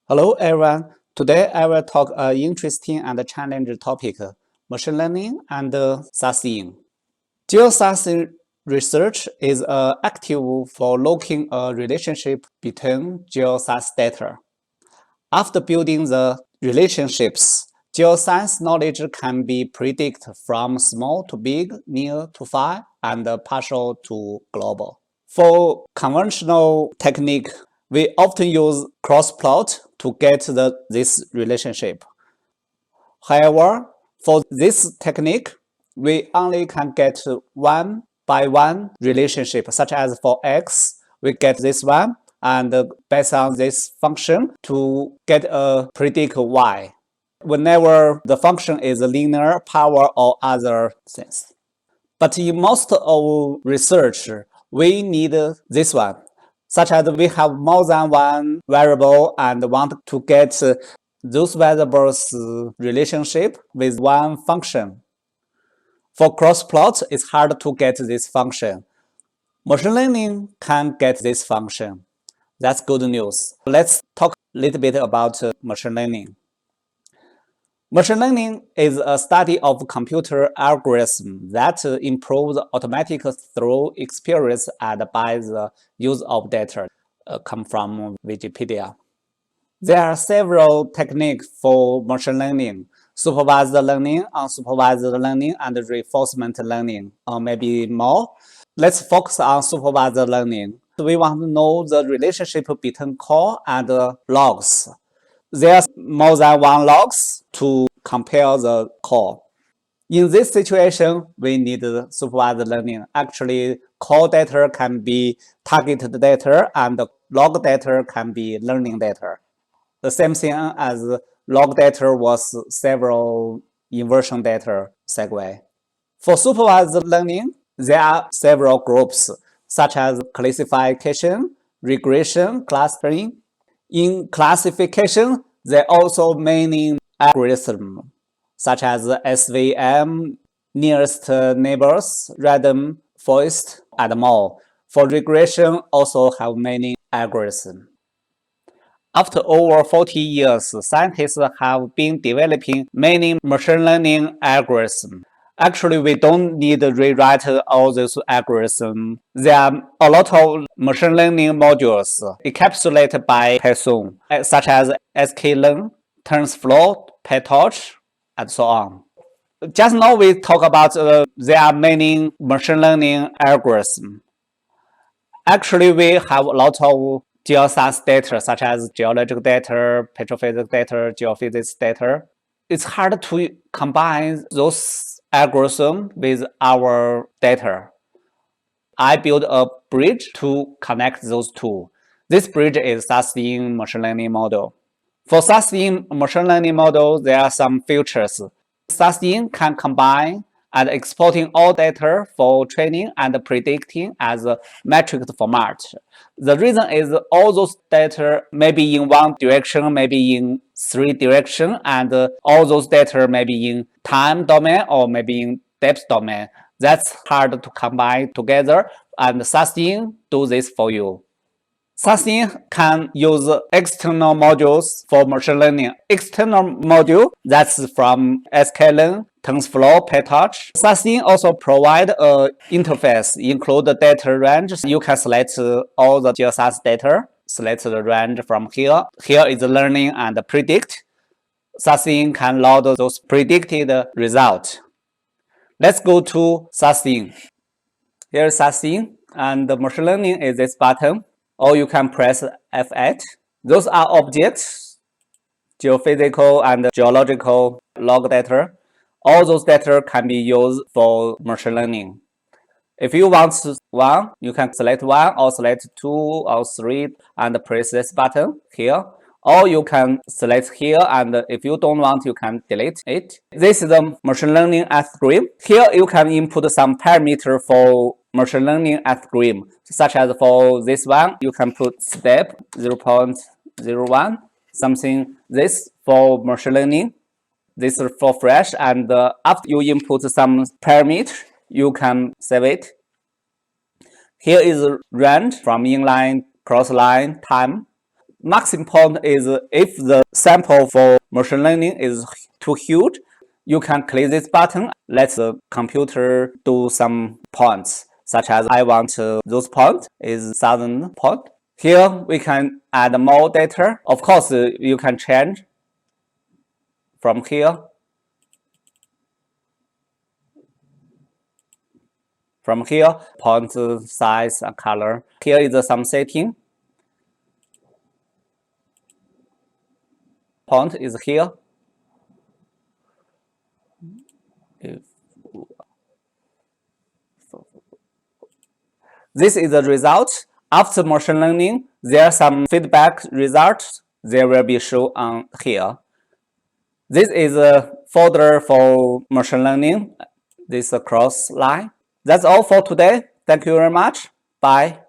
Hello everyone. Today I will talk an interesting and challenging topic, machine learning and SeisIn. SeisIn research is active for looking a relationship between geoscience data. After building the relationships, geoscience knowledge can be predicted from small to big, near to far, and partial to global. For conventional technique, we often use cross-plot to get this relationship. However, for this technique, we only can get one by one relationship, such as for x, we get this one, and based on this function to get a predict y. Whenever the function is linear, power, or other things. But in most of research, we need this one, such as we have more than one variable and want to get those variables relationship with one function. For cross-plot, it's hard to get this function. Machine learning can get this function. That's good news. Let's talk a little bit about machine learning. Machine learning is a study of computer algorithms that improve automatic through experience and by the use of data. Come from Wikipedia. There are several techniques for machine learning: supervised learning, unsupervised learning, and reinforcement learning, or maybe more. Let's focus on supervised learning. We want to know the relationship between call and logs. There's more than one logs to compare the call. In this situation, we need supervised learning. Actually, call data can be targeted data and log data can be learning data. The same thing as log data was several inversion data segue. For supervised learning, there are several groups such as classification, regression, clustering. In classification, there are also many algorithms such as SVM, nearest neighbors, random forest, and more. For regression, also have many algorithms. After over 40 years, scientists have been developing many machine learning algorithms. Actually, we don't need to rewrite all these algorithms. There are a lot of machine learning modules encapsulated by Python, such as sklearn, TensorFlow, PyTorch, and so on. Just now we talk about there are many machine learning algorithms. Actually, we have a lot of geoscience data, such as geological data, petrophysics data, geophysics data. It's hard to combine those algorithms with our data. I built a bridge to connect those two. This bridge is SeisIn machine learning model. For SeisIn machine learning model, there are some features. SeisIn can combine and exporting all data for training and predicting as a matrix format. The reason is all those data may be in one direction, maybe in three directions, and all those data may be in time domain or maybe in depth domain. That's hard to combine together, and SeisIn do this for you. SeisIn can use external modules for machine learning. External module that's from sklearn, TensorFlow, PyTorch. SeisIn also provide an interface, include the data range. You can select all the geoscience data, select the range from here. Here is learning and predict. SeisIn can load those predicted results. Let's go to SeisIn. Here's SeisIn, and the machine learning is this button. Or you can press F8. Those are objects, geophysical and geological log data. All those data can be used for machine learning. If you want one, you can select one or select two or three and press this button here. Or you can select here, and if you don't want, you can delete it. This is the machine learning algorithm. Here you can input some parameter for machine learning algorithm, such as for this one, you can put step 0.01, something this for machine learning. This is for fresh, and after you input some parameter, you can save it. Here is range from inline, crossline, time. Maximum point is if the sample for machine learning is too huge, you can click this button, let the computer do some points, such as I want those points is 1,000 point. Here we can add more data. Of course, you can change from here. From here, point size and color. Here is some setting. Point is here. This is the result. After machine learning, there are some feedback results. They will be shown on here. This is a folder for machine learning. This is a cross line. That's all for today. Thank you very much. Bye.